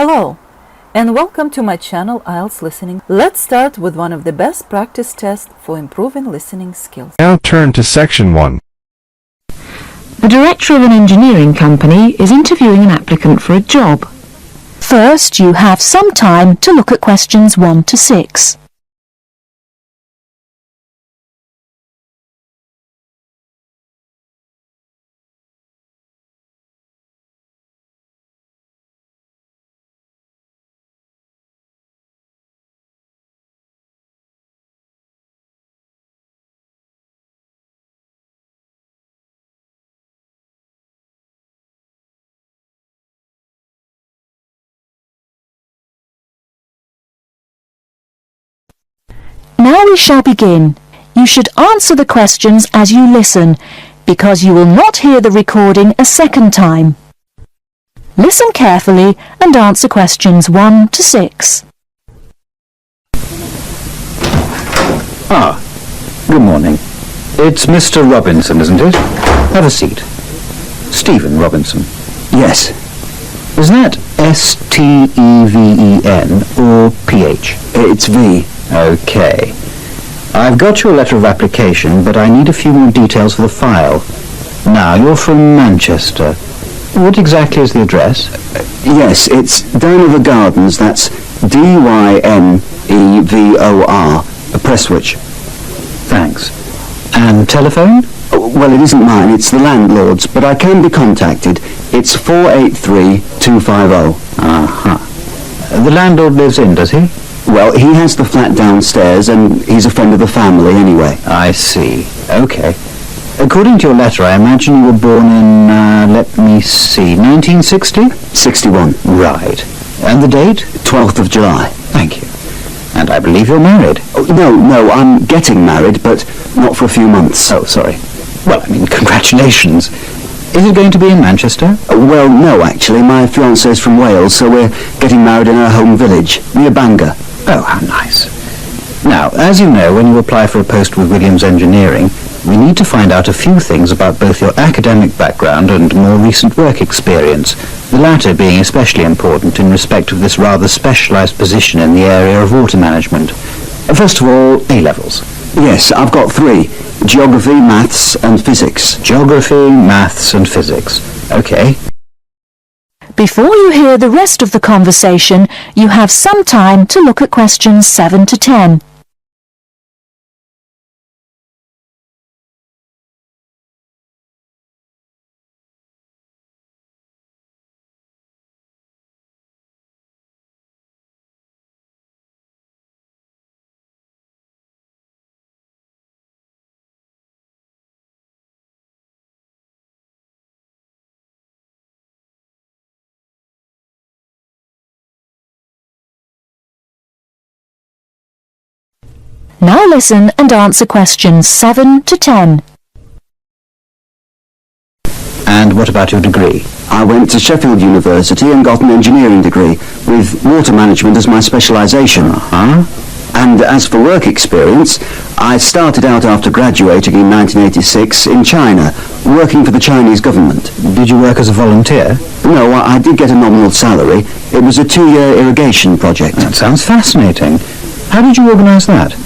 Hello, and welcome to my channel Ielts Listening. Let's start with one of the best practice tests for improving listening skills. Now turn to section 1. The director of an engineering company is interviewing an applicant for a job. First, you have some time to look at questions 1 to 6. Now we shall begin. You should answer the questions as you listen, because you will not hear the recording a second time. Listen carefully and answer questions 1 to 6. Good morning. It's Mr. Robinson, isn't it? Have a seat. Stephen Robinson. Yes. Is that S-T-E-V-E-N or P-H? It's V. Okay. I've got your letter of application, but I need a few more details for the file. Now, you're from Manchester. What exactly is the address? Yes, it's Dynevor Gardens, that's D-Y-N-E-V-O-R, Prestwich. Thanks. And telephone? Well, it isn't mine, it's the landlord's, but I can be contacted. It's 483-250. Uh-huh. The landlord lives in, does he? Well, he has the flat downstairs, and he's a friend of the family anyway. I see. Okay. According to your letter, I imagine you were born in, let me see, 1960? 61. Right. And the date? 12th of July. Thank you. And I believe you're married. Oh, no, I'm getting married, but not for a few months. Oh, sorry. Well, I mean, congratulations. Is it going to be in Manchester? Well, no, actually. My fiancée's from Wales, so we're getting married in her home village, near Bangor. Oh, how nice. Now, as you know, when you apply for a post with Williams Engineering, we need to find out a few things about both your academic background and more recent work experience, the latter being especially important in respect of this rather specialised position in the area of water management. First of all, A-levels. Yes, I've got 3. Geography, maths and physics. Geography, maths and physics. Okay. Before you hear the rest of the conversation, you have some time to look at questions 7 to 10. Now listen and answer questions 7 to 10. And what about your degree? I went to Sheffield University and got an engineering degree, with water management as my specialisation. Uh-huh. And as for work experience, I started out after graduating in 1986 in China, working for the Chinese government. Did you work as a volunteer? No, I did get a nominal salary. It was a 2-year irrigation project. That sounds fascinating. How did you organise that?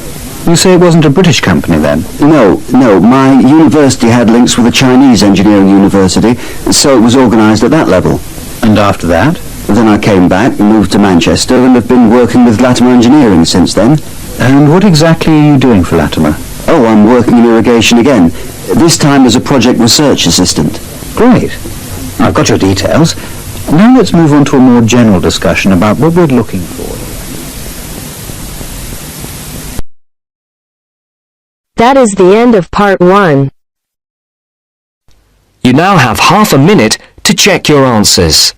You say it wasn't a British company then? No, my university had links with a Chinese engineering university, so it was organised at that level. And after that? Then I came back, moved to Manchester, and have been working with Latimer Engineering since then. And what exactly are you doing for Latimer? Oh, I'm working in irrigation again, this time as a project research assistant. Great. I've got your details. Now let's move on to a more general discussion about what we're looking for. That is the end of part 1. You now have half a minute to check your answers.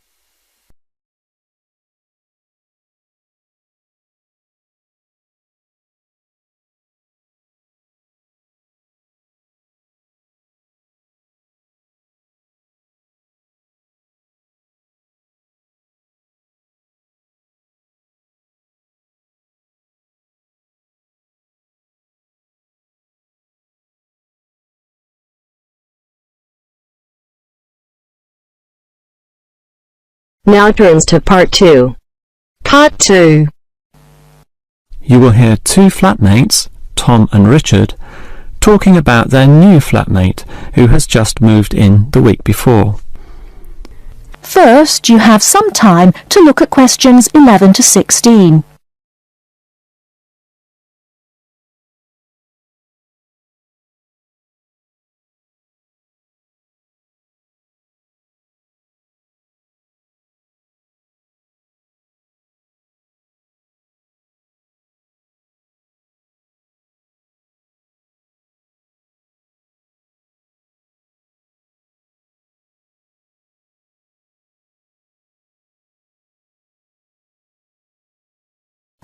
Now turns to part 2. Part 2. You will hear two flatmates, Tom and Richard, talking about their new flatmate who has just moved in the week before. First, you have some time to look at questions 11 to 16.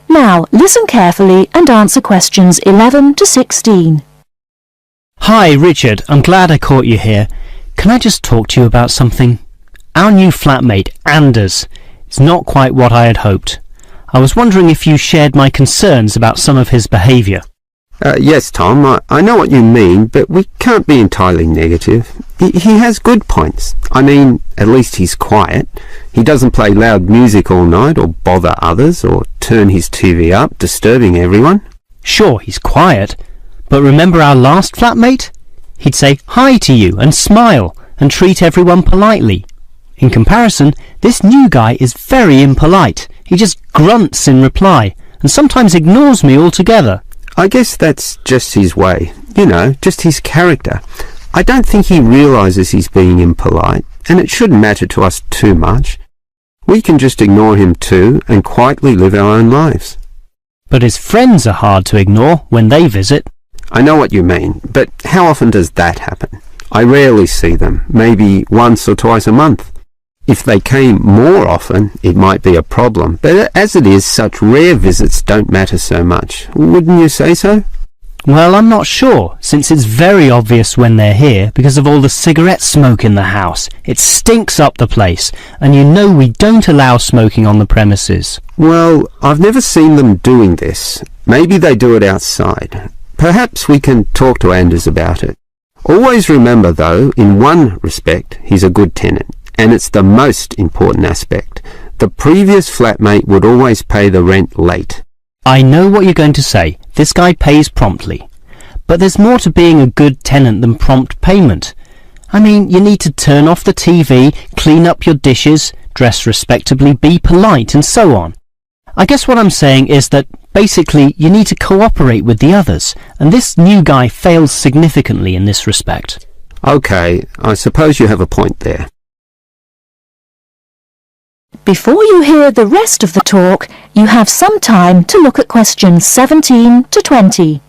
Now, listen carefully and answer questions 11 to 16. Hi, Richard. I'm glad I caught you here. Can I just talk to you about something? Our new flatmate, Anders, is not quite what I had hoped. I was wondering if you shared my concerns about some of his behaviour. Yes, Tom, I know what you mean, but we can't be entirely negative. He has good points. I mean, at least he's quiet. He doesn't play loud music all night or bother others or turn his TV up, disturbing everyone. Sure, he's quiet, but remember our last flatmate? He'd say hi to you and smile and treat everyone politely. In comparison, this new guy is very impolite. He just grunts in reply and sometimes ignores me altogether. I guess that's just his way, just his character. I don't think he realises he's being impolite, and it shouldn't matter to us too much. We can just ignore him too and quietly live our own lives. But his friends are hard to ignore when they visit. I know what you mean, but how often does that happen? I rarely see them, maybe once or twice a month. If they came more often, it might be a problem, but as it is, such rare visits don't matter so much. Wouldn't you say so? Well, I'm not sure, since it's very obvious when they're here because of all the cigarette smoke in the house. It stinks up the place, and you know we don't allow smoking on the premises. Well, I've never seen them doing this. Maybe they do it outside. Perhaps we can talk to Anders about it. Always remember, though, in one respect, he's a good tenant. And it's the most important aspect. The previous flatmate would always pay the rent late. I know what you're going to say. This guy pays promptly. But there's more to being a good tenant than prompt payment. I mean, you need to turn off the TV, clean up your dishes, dress respectably, be polite, and so on. I guess what I'm saying is that basically you need to cooperate with the others, and this new guy fails significantly in this respect. Okay, I suppose you have a point there. Before you hear the rest of the talk, you have some time to look at questions 17 to 20.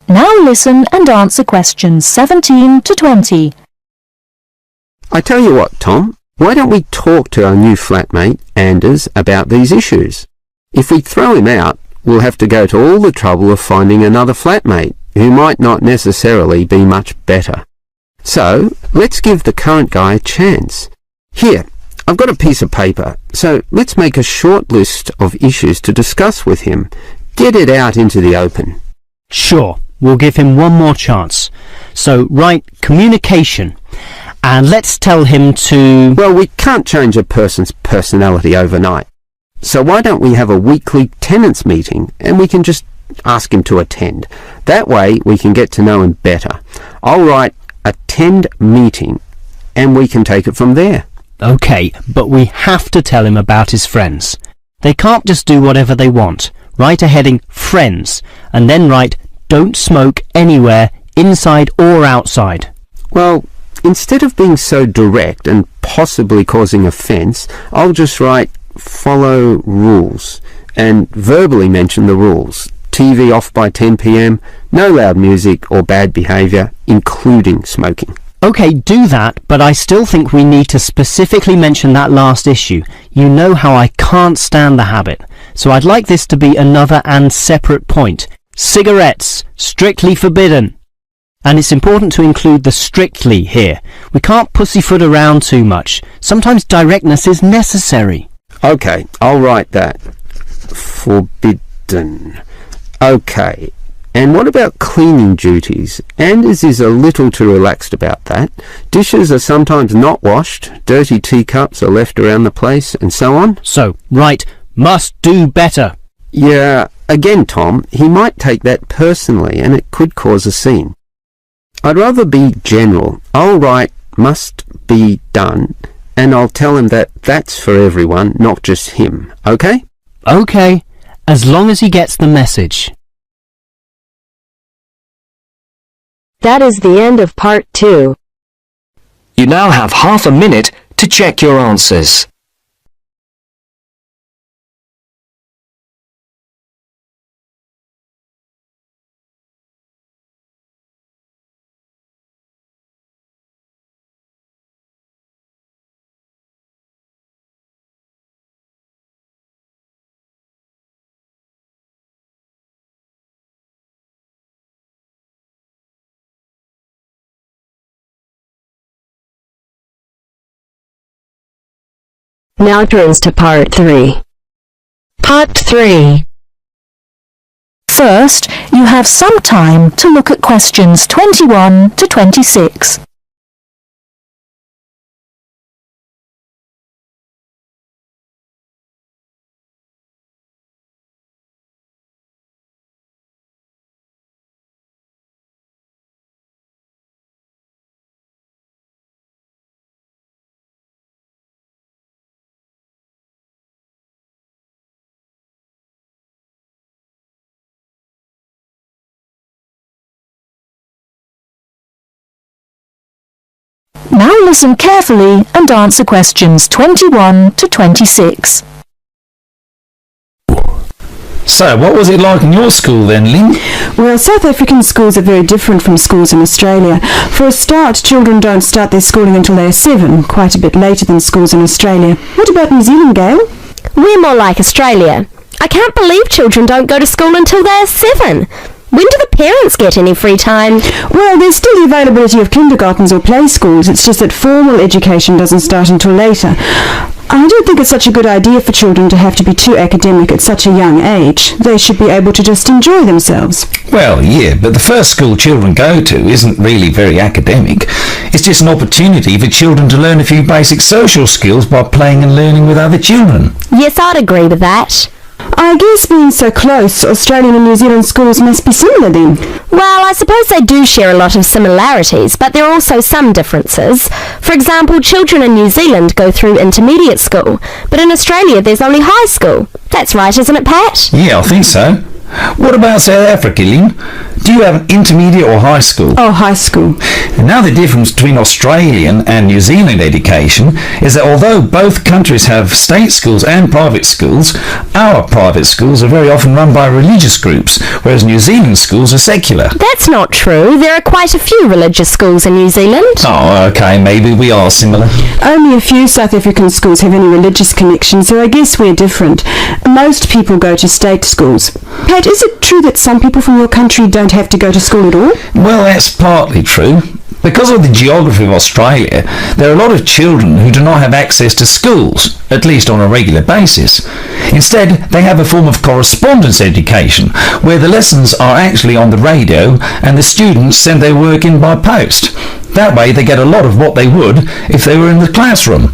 Now listen and answer questions 17 to 20. I tell you what, Tom, why don't we talk to our new flatmate, Anders, about these issues? If we throw him out, we'll have to go to all the trouble of finding another flatmate, who might not necessarily be much better. So, let's give the current guy a chance. Here, I've got a piece of paper, so let's make a short list of issues to discuss with him. Get it out into the open. Sure. We'll give him one more chance. So write communication, and let's tell him to... Well, we can't change a person's personality overnight. So why don't we have a weekly tenants meeting, and we can just ask him to attend. That way we can get to know him better. I'll write attend meeting, and we can take it from there. Okay, but we have to tell him about his friends. They can't just do whatever they want. Write a heading friends, and then write don't smoke anywhere, inside or outside. Well, instead of being so direct and possibly causing offence, I'll just write follow rules and verbally mention the rules. TV off by 10 p.m, no loud music or bad behaviour, including smoking. Okay, do that, but I still think we need to specifically mention that last issue. You know how I can't stand the habit, so I'd like this to be another and separate point. Cigarettes, strictly forbidden. And it's important to include the strictly here. We can't pussyfoot around too much. Sometimes directness is necessary. Okay, I'll write that. Forbidden. Okay. And what about cleaning duties? Anders is a little too relaxed about that. Dishes are sometimes not washed, dirty teacups are left around the place, and so on. So, right, must do better. Yeah, again, Tom, he might take that personally, and it could cause a scene. I'd rather be general. I'll write must be done, and I'll tell him that that's for everyone, not just him. Okay? Okay, as long as he gets the message. That is the end of part 2. You now have half a minute to check your answers. Now turns to part 3. Part 3. First, you have some time to look at questions 21 to 26. Now listen carefully and answer questions 21 to 26. So, what was it like in your school then, Lynn? Well, South African schools are very different from schools in Australia. For a start, children don't start their schooling until they are 7, quite a bit later than schools in Australia. What about New Zealand, Gail? We're more like Australia. I can't believe children don't go to school until they're 7. When do the parents get any free time? Well, there's still the availability of kindergartens or play schools. It's just that formal education doesn't start until later. I don't think it's such a good idea for children to have to be too academic at such a young age. They should be able to just enjoy themselves. Well, yeah, but the first school children go to isn't really very academic. It's just an opportunity for children to learn a few basic social skills by playing and learning with other children. Yes, I'd agree with that. I guess being so close, Australian and New Zealand schools must be similar then. Well, I suppose they do share a lot of similarities, but there are also some differences. For example, children in New Zealand go through intermediate school, but in Australia there's only high school. That's right, isn't it, Pat? Yeah, I think so. What about South Africa, Lynn? Do you have an intermediate or high school? Oh, high school. And now the difference between Australian and New Zealand education is that although both countries have state schools and private schools, our private schools are very often run by religious groups, whereas New Zealand schools are secular. That's not true. There are quite a few religious schools in New Zealand. Oh, okay, maybe we are similar. Only a few South African schools have any religious connection, so I guess we're different. Most people go to state schools. Pat, is it true that some people from your country don't have to go to school at all? Well, that's partly true. Because of the geography of Australia, there are a lot of children who do not have access to schools, at least on a regular basis. Instead, they have a form of correspondence education, where the lessons are actually on the radio and the students send their work in by post. That way they get a lot of what they would if they were in the classroom,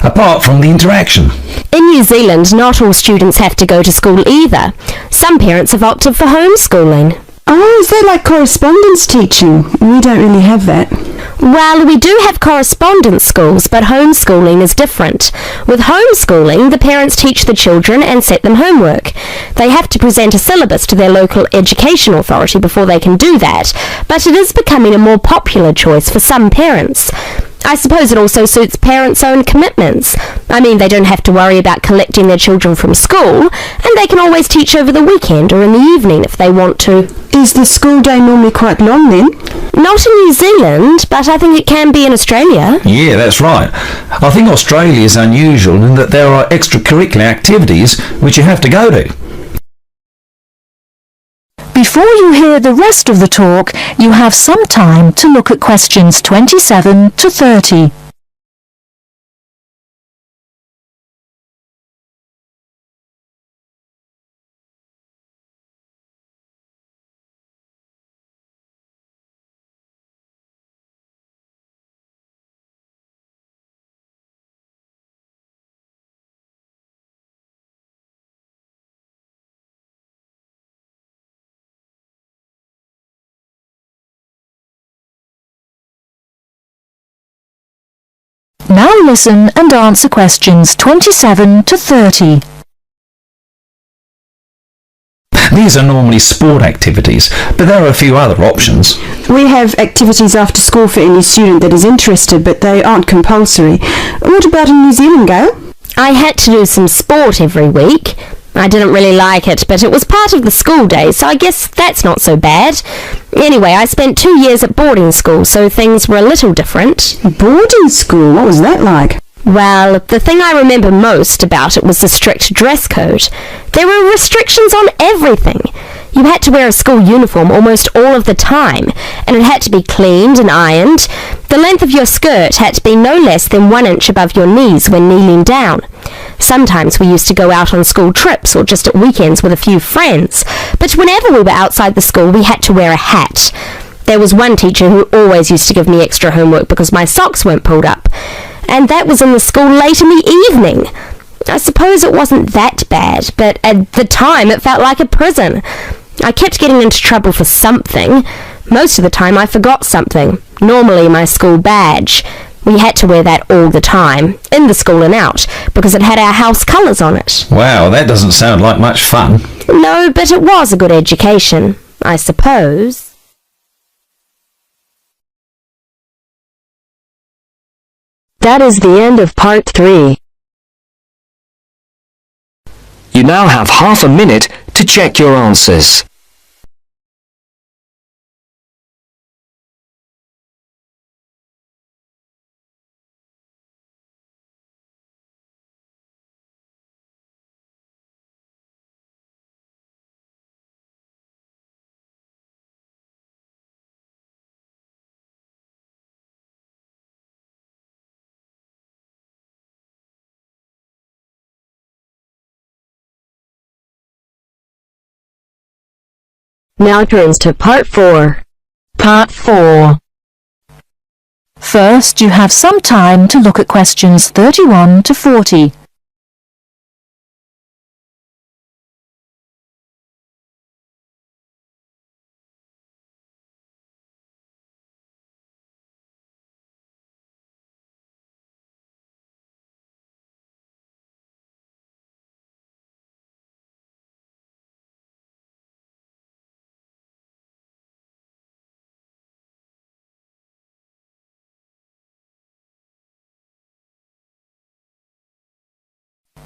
apart from the interaction. In New Zealand, not all students have to go to school either. Some parents have opted for homeschooling. Oh, is that like correspondence teaching? We don't really have that. Well, we do have correspondence schools, but homeschooling is different. With homeschooling, the parents teach the children and set them homework. They have to present a syllabus to their local education authority before they can do that, but it is becoming a more popular choice for some parents. I suppose it also suits parents' own commitments. I mean, they don't have to worry about collecting their children from school, and they can always teach over the weekend or in the evening if they want to. Is the school day normally quite long then? Not in New Zealand, but I think it can be in Australia. Yeah, that's right. I think Australia is unusual in that there are extracurricular activities which you have to go to. Before you hear the rest of the talk, you have some time to look at questions 27 to 30. Now listen and answer questions 27 to 30. These are normally sport activities, but there are a few other options. We have activities after school for any student that is interested, but they aren't compulsory. What about in New Zealand, Gail? I had to do some sport every week. I didn't really like it, but it was part of the school day, so I guess that's not so bad. Anyway, I spent 2 years at boarding school, so things were a little different. Boarding school? What was that like? Well, the thing I remember most about it was the strict dress code. There were restrictions on everything. You had to wear a school uniform almost all of the time, and it had to be cleaned and ironed. The length of your skirt had to be no less than 1 inch above your knees when kneeling down. Sometimes we used to go out on school trips or just at weekends with a few friends, but whenever we were outside the school we had to wear a hat. There was one teacher who always used to give me extra homework because my socks weren't pulled up, and that was in the school late in the evening. I suppose it wasn't that bad, but at the time it felt like a prison. I kept getting into trouble for something. Most of the time I forgot something, normally my school badge. We had to wear that all the time, in the school and out, because it had our house colours on it. Wow, that doesn't sound like much fun. No, but it was a good education, I suppose. That is the end of part 3. You now have half a minute to check your answers. Now turns to part 4. Part 4. First, you have some time to look at questions 31 to 40.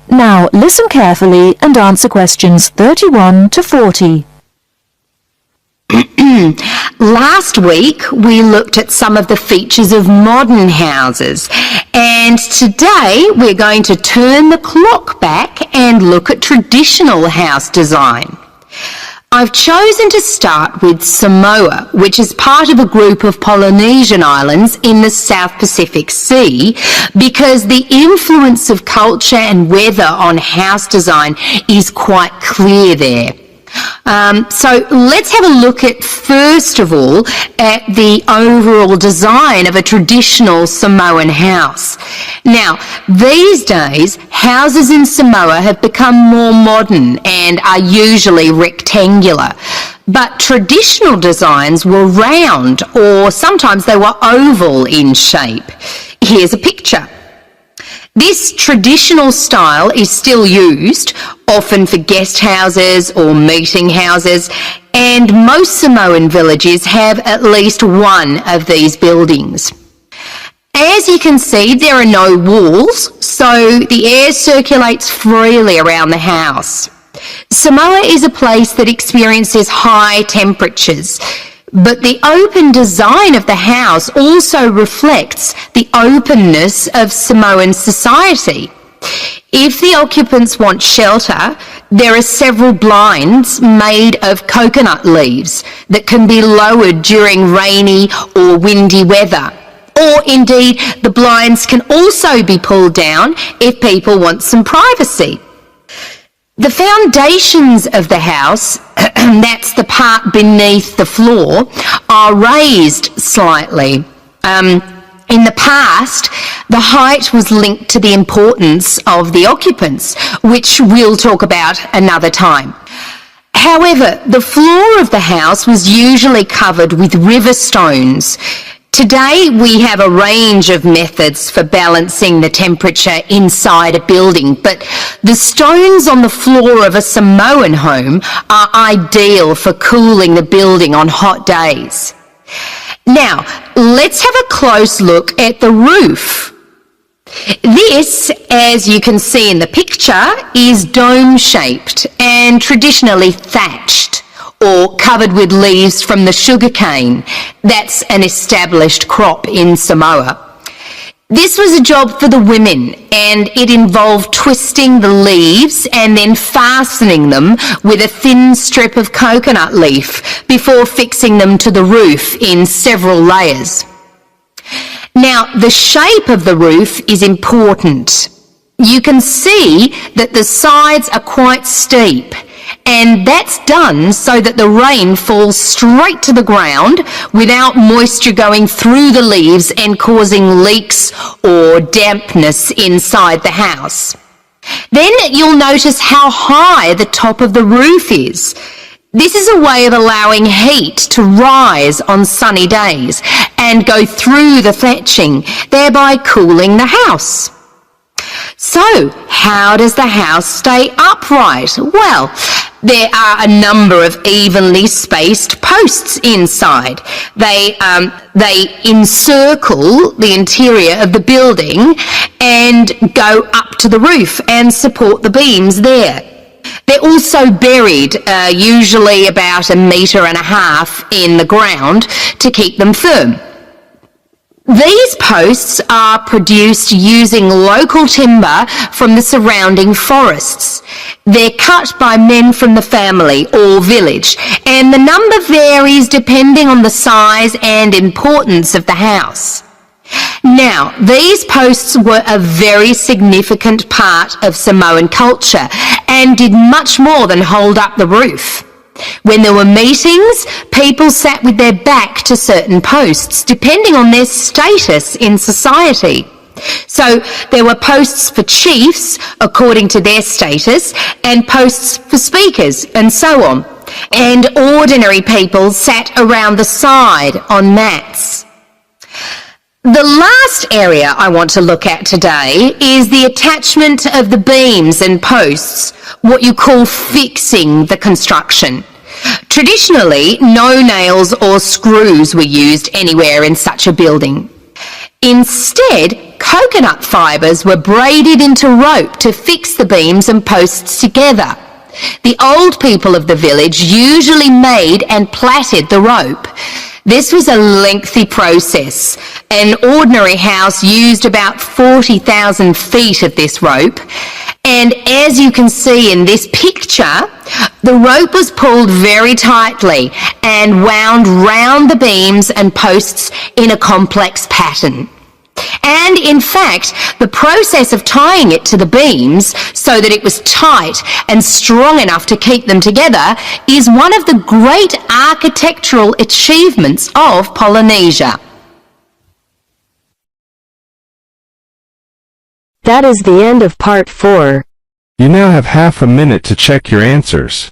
Now listen carefully and answer questions 31 to 40. Last week we looked at some of the features of modern houses, and today we're going to turn the clock back and look at traditional house design. I've chosen to start with Samoa, which is part of a group of Polynesian islands in the South Pacific Sea, because the influence of culture and weather on house design is quite clear there. So let's have a look at, first of all, at the overall design of a traditional Samoan house. Now, these days, houses in Samoa have become more modern and are usually rectangular. But traditional designs were round, or sometimes they were oval in shape. Here's a picture. This traditional style is still used, often for guest houses or meeting houses, and most Samoan villages have at least one of these buildings. As you can see, there are no walls, so the air circulates freely around the house. Samoa is a place that experiences high temperatures, but the open design of the house also reflects the openness of Samoan society. If the occupants want shelter, there are several blinds made of coconut leaves that can be lowered during rainy or windy weather. Or indeed, the blinds can also be pulled down if people want some privacy. The foundations of the house, that's the part beneath the floor, are raised slightly. In the past, the height was linked to the importance of the occupants, which we'll talk about another time. However, the floor of the house was usually covered with river stones. Today, we have a range of methods for balancing the temperature inside a building, but the stones on the floor of a Samoan home are ideal for cooling the building on hot days. Now, let's have a close look at the roof. This, as you can see in the picture, is dome-shaped and traditionally thatched or covered with leaves from the sugarcane. That's an established crop in Samoa. This was a job for the women, and it involved twisting the leaves and then fastening them with a thin strip of coconut leaf before fixing them to the roof in several layers. Now, the shape of the roof is important. You can see that the sides are quite steep, and that's done so that the rain falls straight to the ground without moisture going through the leaves and causing leaks or dampness inside the house. Then you'll notice how high the top of the roof is. This is a way of allowing heat to rise on sunny days and go through the thatching, thereby cooling the house. So, how does the house stay upright? Well, there are a number of evenly spaced posts inside. They encircle the interior of the building and go up to the roof and support the beams there. They're also buried, usually about 1.5 meters in the ground to keep them firm. These posts are produced using local timber from the surrounding forests. They're cut by men from the family or village, and the number varies depending on the size and importance of the house. Now, these posts were a very significant part of Samoan culture and did much more than hold up the roof. When there were meetings, people sat with their back to certain posts, depending on their status in society. So there were posts for chiefs, according to their status, and posts for speakers, and so on. And ordinary people sat around the side on mats. The last area I want to look at today is the attachment of the beams and posts, what you call fixing the construction. Traditionally, no nails or screws were used anywhere in such a building. Instead, coconut fibres were braided into rope to fix the beams and posts together. The old people of the village usually made and plaited the rope. This was a lengthy process. An ordinary house used about 40,000 feet of this rope, and as you can see in this picture, the rope was pulled very tightly and wound round the beams and posts in a complex pattern. And in fact, the process of tying it to the beams so that it was tight and strong enough to keep them together is one of the great architectural achievements of Polynesia. That is the end of part 4. You now have half a minute to check your answers.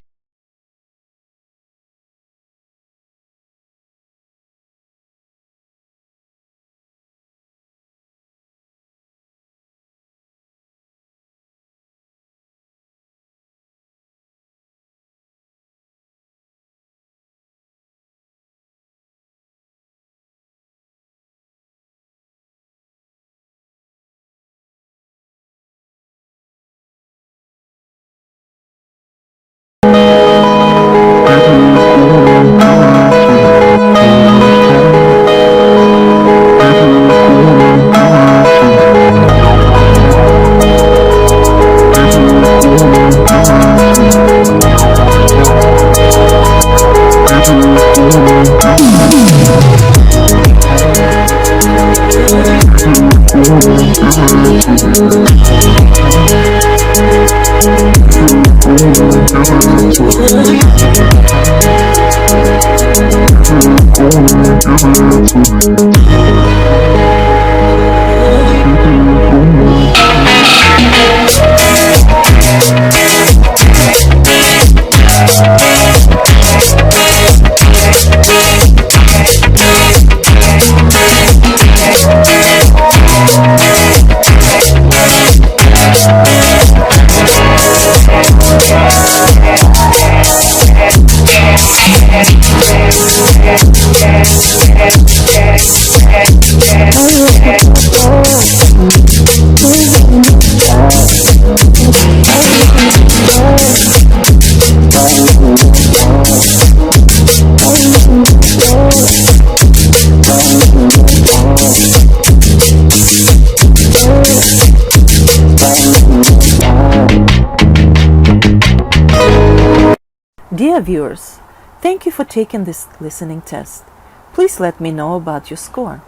Dear viewers, thank you for taking this listening test. Please let me know about your score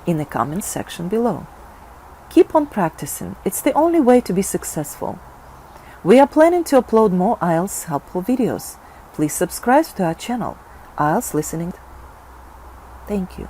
in the comments section below. Keep on practicing. It's the only way to be successful. We are planning to upload more IELTS helpful videos. Please subscribe to our channel, IELTS Listening. Thank you.